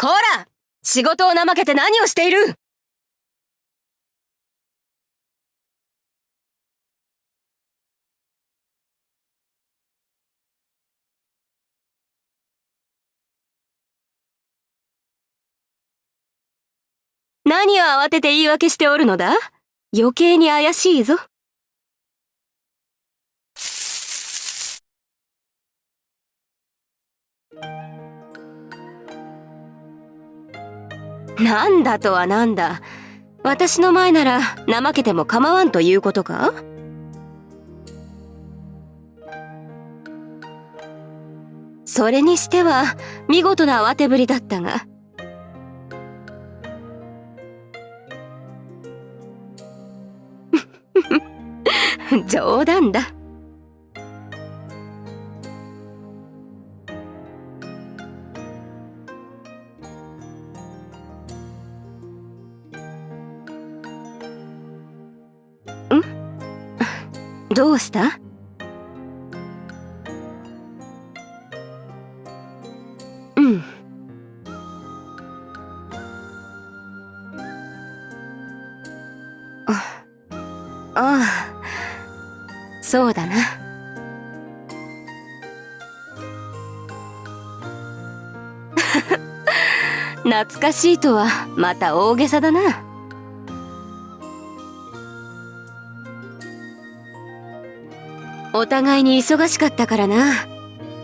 こら！仕事を怠けて何をしている！何を慌てて言い訳しておるのだ？余計に怪しいぞ。なんだとはなんだ。私の前なら怠けても構わんということか？それにしては見事な慌てぶりだったが。冗談だ。どうした？うん。ああ、そうだな。懐かしいとはまた大げさだな。お互いに忙しかったからな。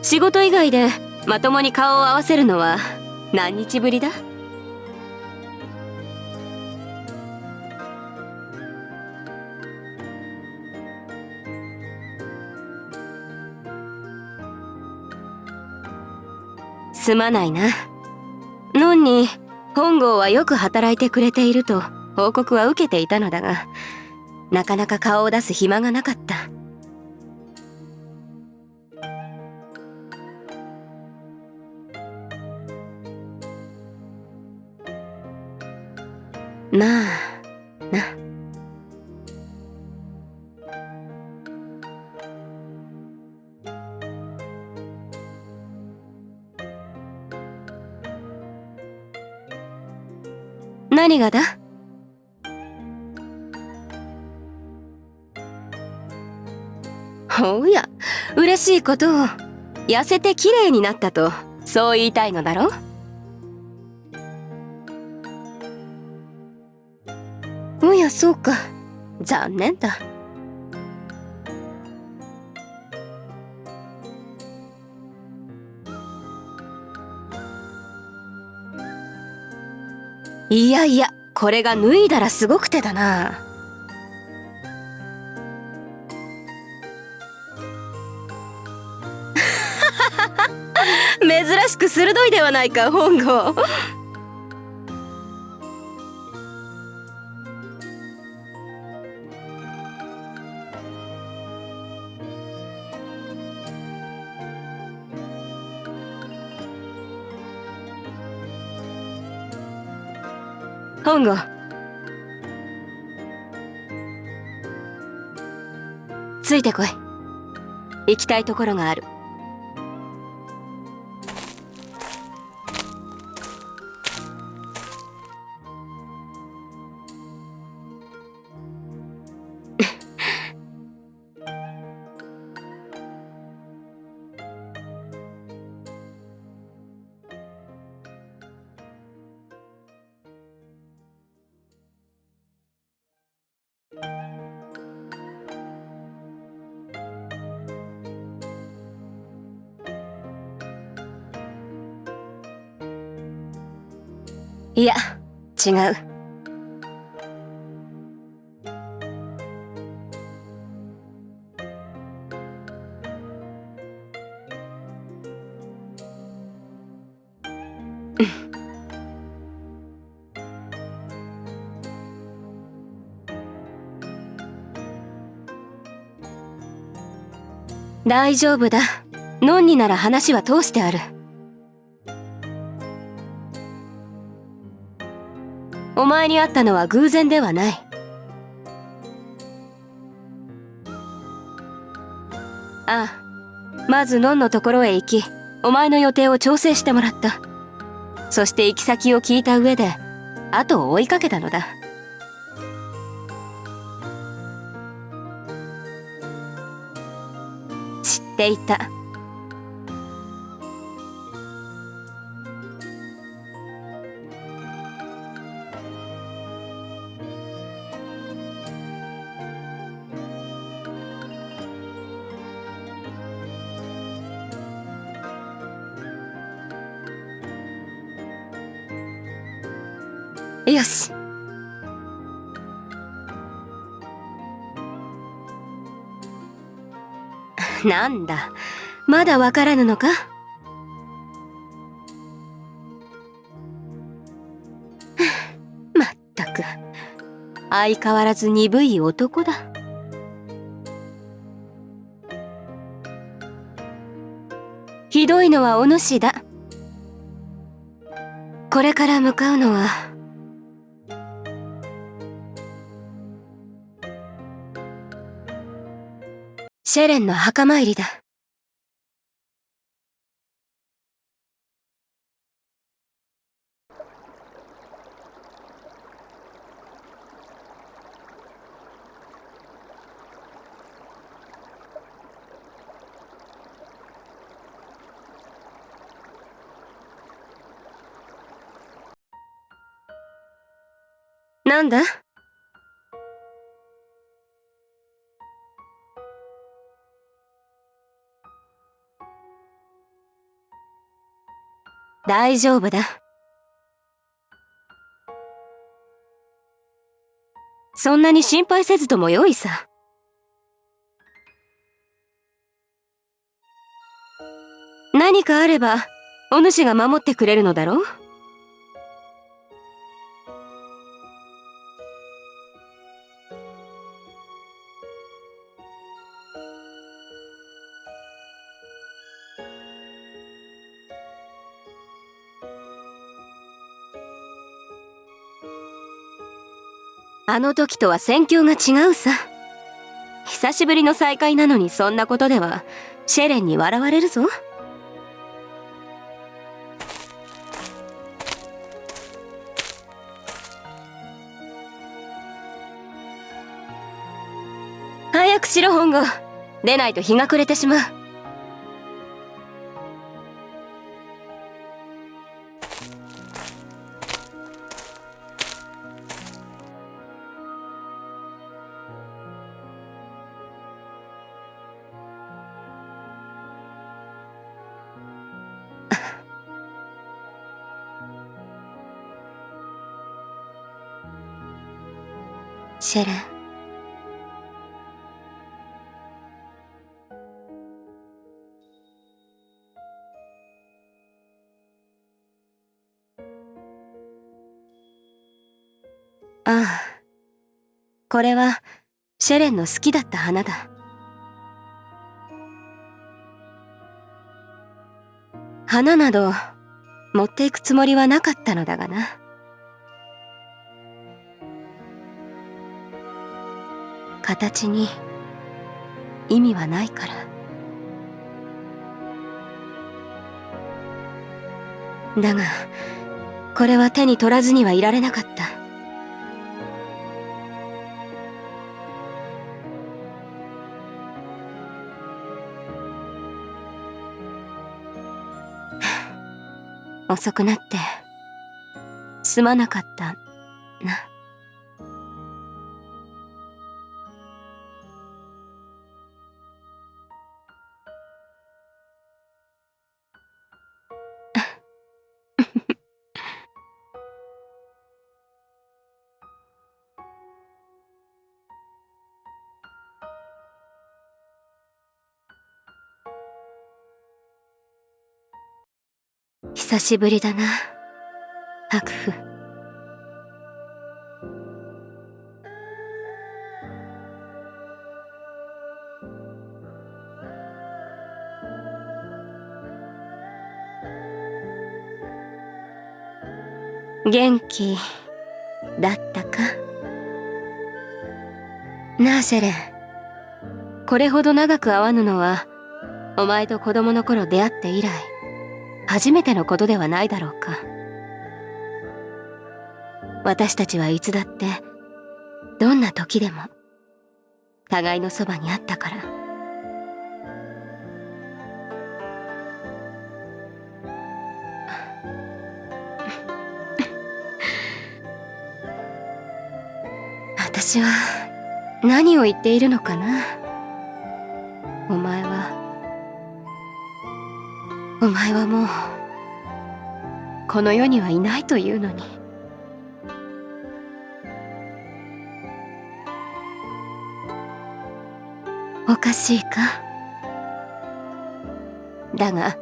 仕事以外でまともに顔を合わせるのは何日ぶりだ？すまないな。のんに本郷はよく働いてくれていると報告は受けていたのだが、なかなか顔を出す暇がなかった。まあな。何がだ？おや、嬉しいことを。痩せて綺麗になったと、そう言いたいのだろ？おや、そうか。残念だ。いやいや、これが脱いだらすごくてだな。珍しく鋭いではないか、本郷。本郷、ついてこい。行きたいところがある。いや、違う。大丈夫だ。のんになら話は通してある。お前に会ったのは偶然ではない。ああ、まずのんのところへ行き、お前の予定を調整してもらった。そして行き先を聞いた上で後を追いかけたのだ。知っていた。よし。なんだ、まだわからぬのか。まったく相変わらず鈍い男だ。ひどいのはお主だ。これから向かうのはシェレンの墓参りだ。なんだ？大丈夫だ。そんなに心配せずともよいさ。何かあればお主が守ってくれるのだろう。あの時とは戦況が違うさ。久しぶりの再会なのにそんなことではシェレンに笑われるぞ。早くしろ本郷。出ないと日が暮れてしまう。シェレン。ああ、これはシェレンの好きだった花だ。花など持っていくつもりはなかったのだがな。形に意味はないから。だがこれは手に取らずにはいられなかった。遅くなってすまなかったな。久しぶりだな、白夫。元気だったかなあシェレン。これほど長く会わぬのはお前と子供の頃出会って以来初めてのことではないだろうか。私たちはいつだってどんな時でも互いのそばにあったから。私は何を言っているのかな。お前はもうこの世にはいないというのに。おかしいか。だが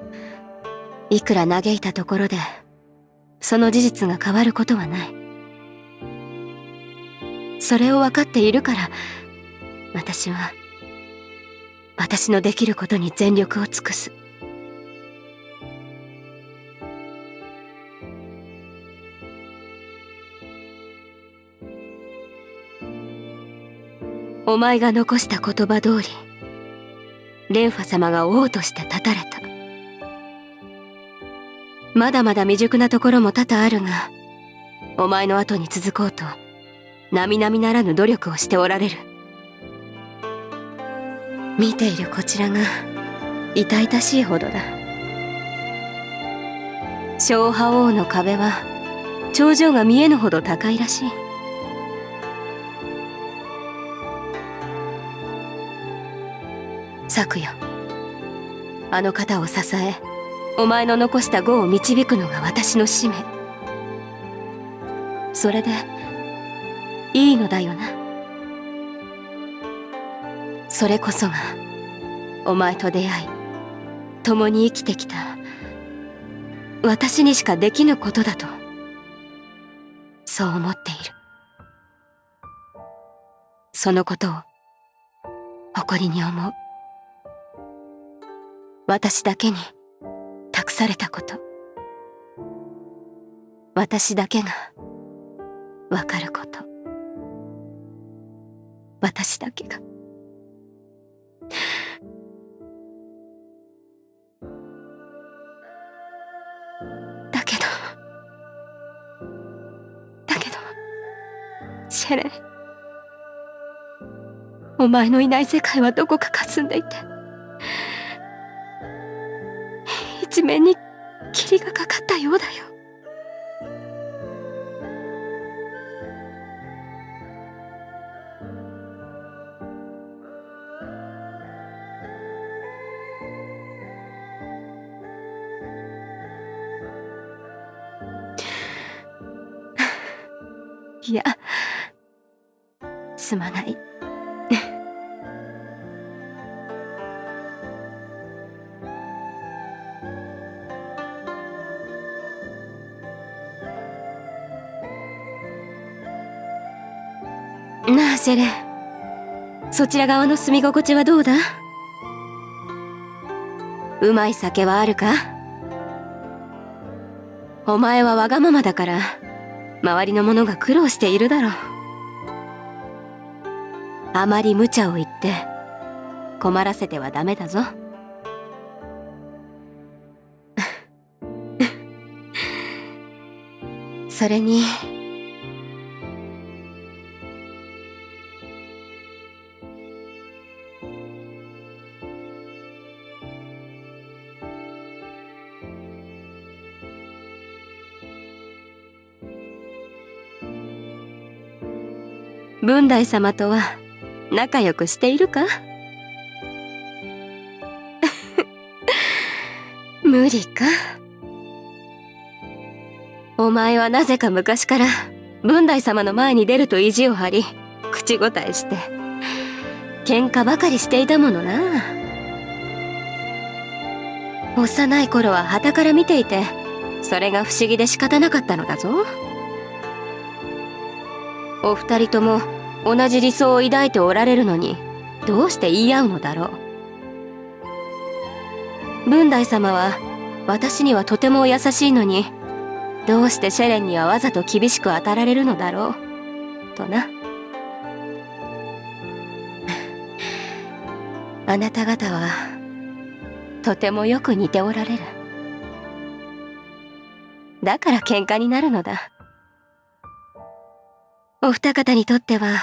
いくら嘆いたところでその事実が変わることはない。それを分かっているから私は私のできることに全力を尽くす。お前が残した言葉通りレンファ様が王として立たれた。まだまだ未熟なところも多々あるが、お前の後に続こうと並々ならぬ努力をしておられる。見ているこちらが痛々しいほどだ。小覇王の壁は頂上が見えぬほど高いらしい。策よ、あの方を支えお前の残した業を導くのが私の使命。それでいいのだよな。それこそがお前と出会い共に生きてきた私にしかできぬことだとそう思っている。そのことを誇りに思う。私だけに託されたこと、私だけがわかること、私だけが。だけどシェレン、お前のいない世界はどこか霞んでいて一面に霧がかかったようだよ。いや、すまない。なあシェレン、そちら側の住み心地はどうだ？うまい酒はあるか？お前はわがままだから周りの者が苦労しているだろう。あまり無茶を言って困らせてはダメだぞ。それに文大様とは仲良くしているか？無理か。お前はなぜか昔から文大様の前に出ると意地を張り口答えして喧嘩ばかりしていたものな。幼い頃は傍から見ていてそれが不思議で仕方なかったのだぞ。お二人とも同じ理想を抱いておられるのにどうして言い合うのだろう。文大様は私にはとてもお優しいのにどうしてシェレンにはわざと厳しく当たられるのだろうとな。あなた方はとてもよく似ておられる。だから喧嘩になるのだ。お二方にとっては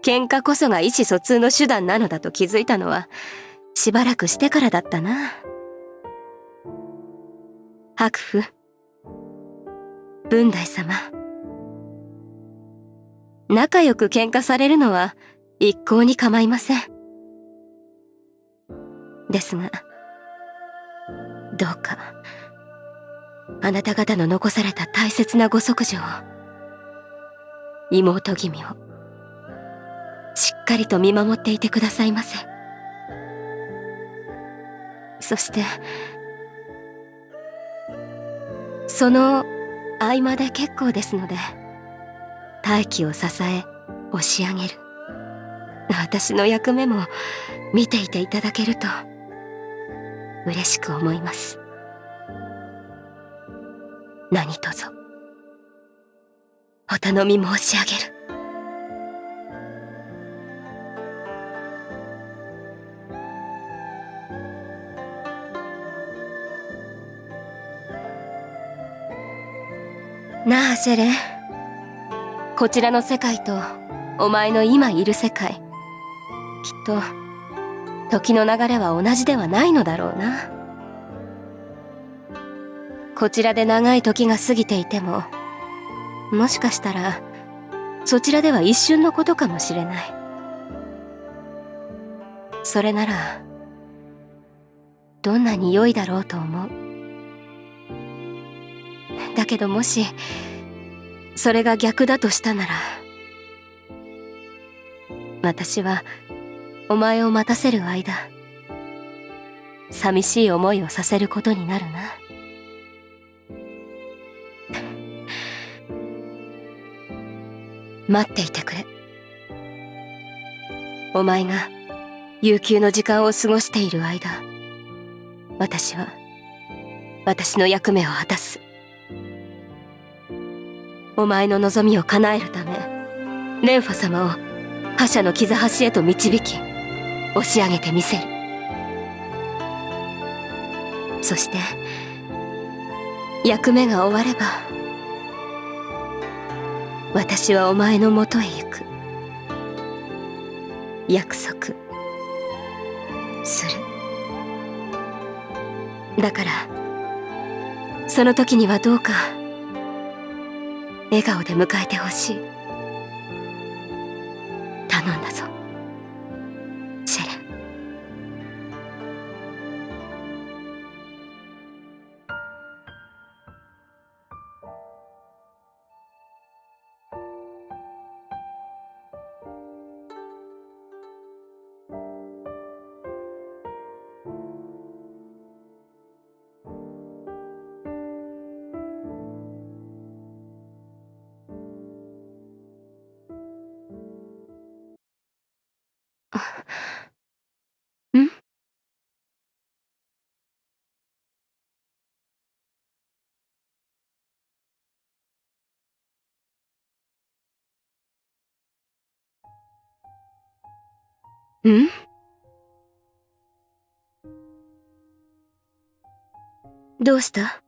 喧嘩こそが意思疎通の手段なのだと気づいたのはしばらくしてからだったな。白夫、文大様、仲良く喧嘩されるのは一向に構いません。ですが、どうかあなた方の残された大切なご息女を、妹君をしっかりと見守っていてくださいませ。そしてその合間で結構ですので、大気を支え押し上げる私の役目も見ていていただけると嬉しく思います。何卒お頼み申し上げる。なあシェレン、こちらの世界とお前の今いる世界、きっと時の流れは同じではないのだろうな。こちらで長い時が過ぎていても、もしかしたらそちらでは一瞬のことかもしれない。それならどんなに良いだろうと思う。だけどもしそれが逆だとしたなら、私はお前を待たせる間、寂しい思いをさせることになるな。待っていてくれ。お前が悠久の時間を過ごしている間、私は私の役目を果たす。お前の望みを叶えるため、レンファ様を覇者の傷端へと導き押し上げてみせる。そして役目が終われば、私はお前のもとへ行く。約束する。だからその時にはどうか笑顔で迎えてほしい。頼んだぞ、シェレン。ん？ん？どうした？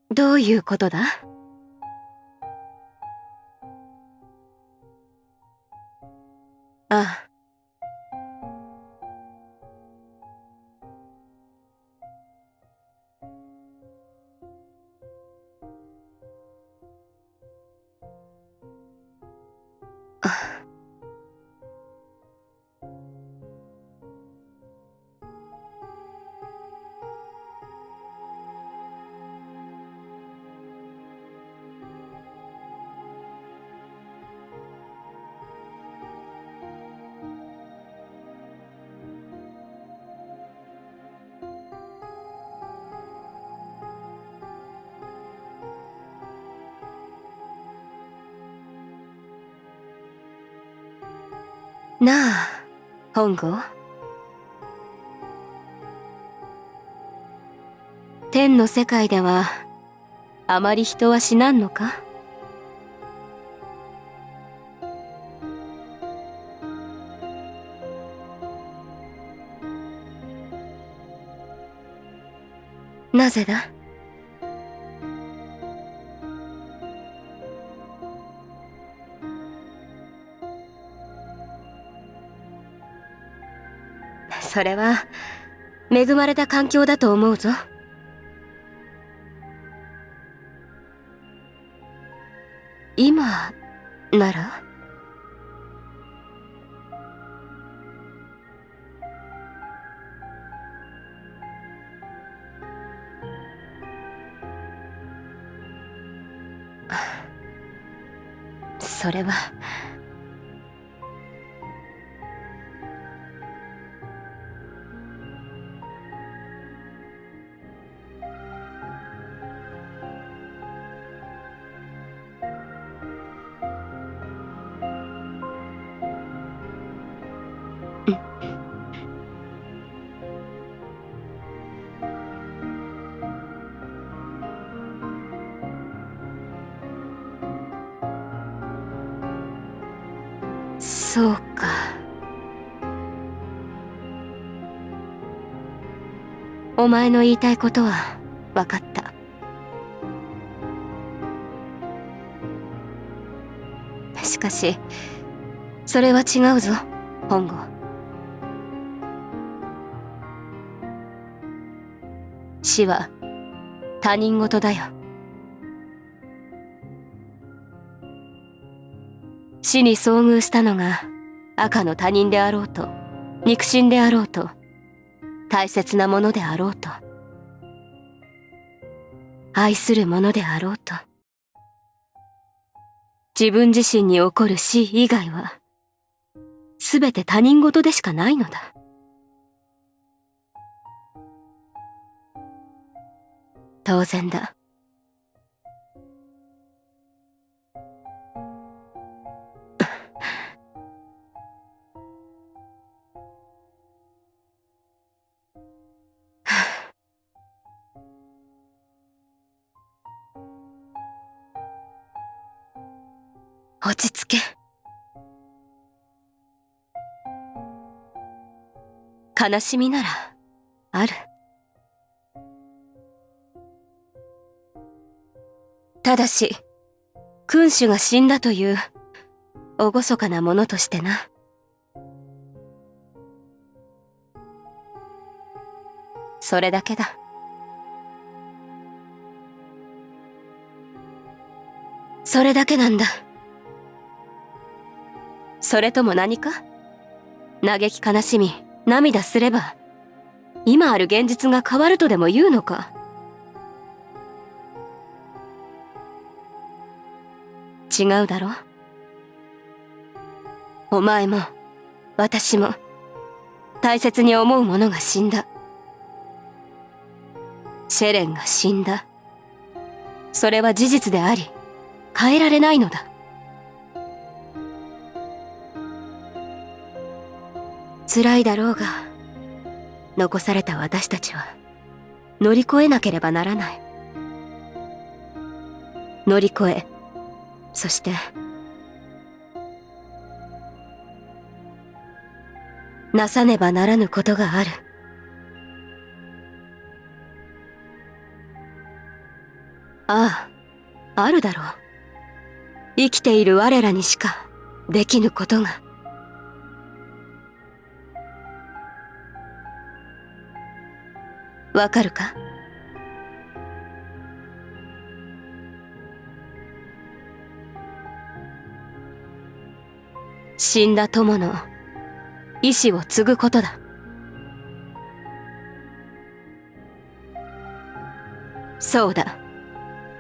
どういうことだ？ああ、なあ、本郷。天の世界ではあまり人は死なんのか？なぜだ？それは恵まれた環境だと思うぞ。今なら？それは。そうか。お前の言いたいことは分かった。しかしそれは違うぞ、本郷。死は他人事だよ。死に遭遇したのが赤の他人であろうと、肉親であろうと、大切なものであろうと、愛するものであろうと、自分自身に起こる死以外は全て他人事でしかないのだ。当然だ。落ち着け。悲しみならある。ただし君主が死んだという厳かなものとしてな。それだけだ。それだけなんだ。それとも何か？嘆き悲しみ涙すれば今ある現実が変わるとでも言うのか？違うだろ？お前も私も大切に思う者が死んだ。シェレンが死んだ。それは事実であり変えられないのだ。辛いだろうが残された私たちは乗り越えなければならない。乗り越え、そしてなさねばならぬことがある。ああ、あるだろう。生きている我らにしかできぬことが。わかるか？死んだ友の意志を継ぐことだ。そうだ。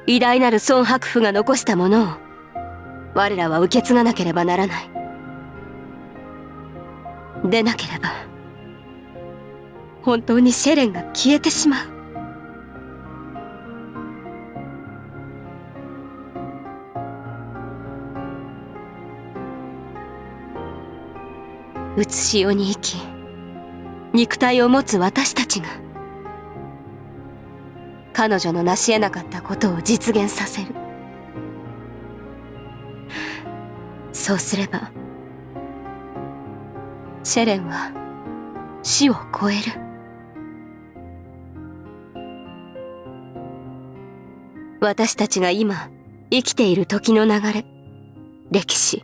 偉大なる孫伯父が残したものを我らは受け継がなければならない。でなければ本当にシェレンが消えてしまう。うつし世に生き肉体を持つ私たちが彼女の成し得なかったことを実現させる。そうすればシェレンは死を超える。私たちが今生きている時の流れ、歴史、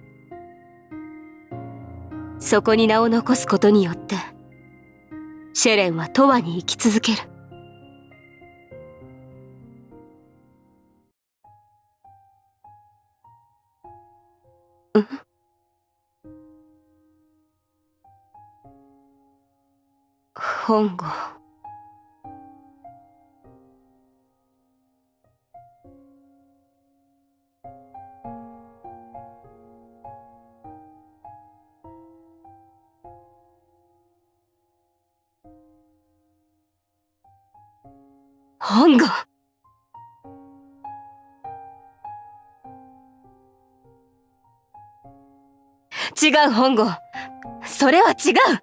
そこに名を残すことによってシェレンは永遠に生き続ける。うん？本郷。本郷。違う、本郷。それは違う。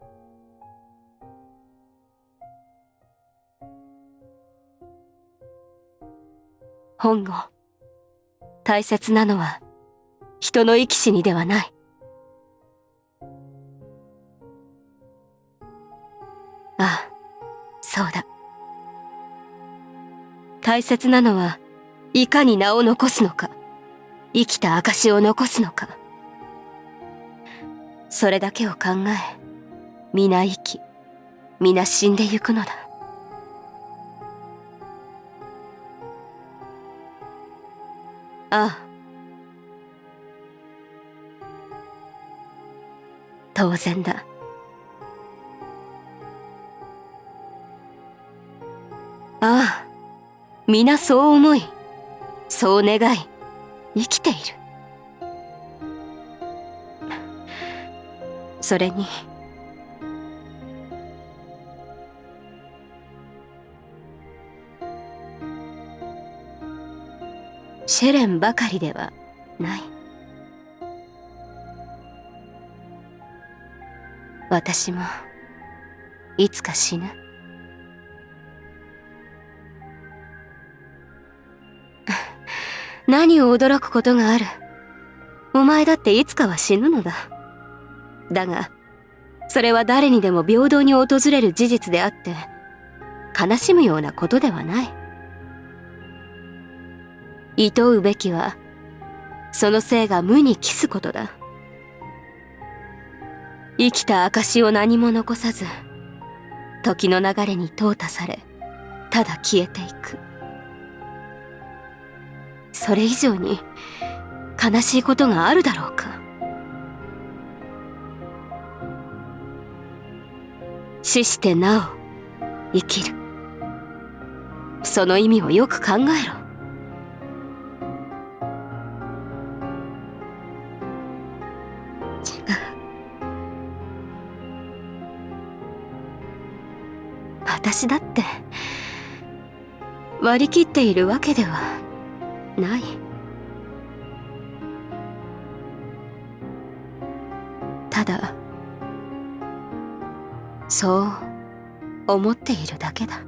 本郷、大切なのは人の生き死にではない。ああ、そうだ。大切なのはいかに名を残すのか、生きた証を残すのか。それだけを考え、皆生き、皆死んでゆくのだ。ああ、当然だ。ああ、皆そう思い、そう願い、生きている。それにシェレンばかりではない。私もいつか死ぬ。何を驚くことがある。お前だっていつかは死ぬのだ。だがそれは誰にでも平等に訪れる事実であって、悲しむようなことではない。厭うべきはその生が無に帰すことだ。生きた証を何も残さず、時の流れに淘汰され、ただ消えていく。それ以上に悲しいことがあるだろうか。死してなお生きる。その意味をよく考えろ。違う。私だって割り切っているわけではない。ただそう思っているだけだ。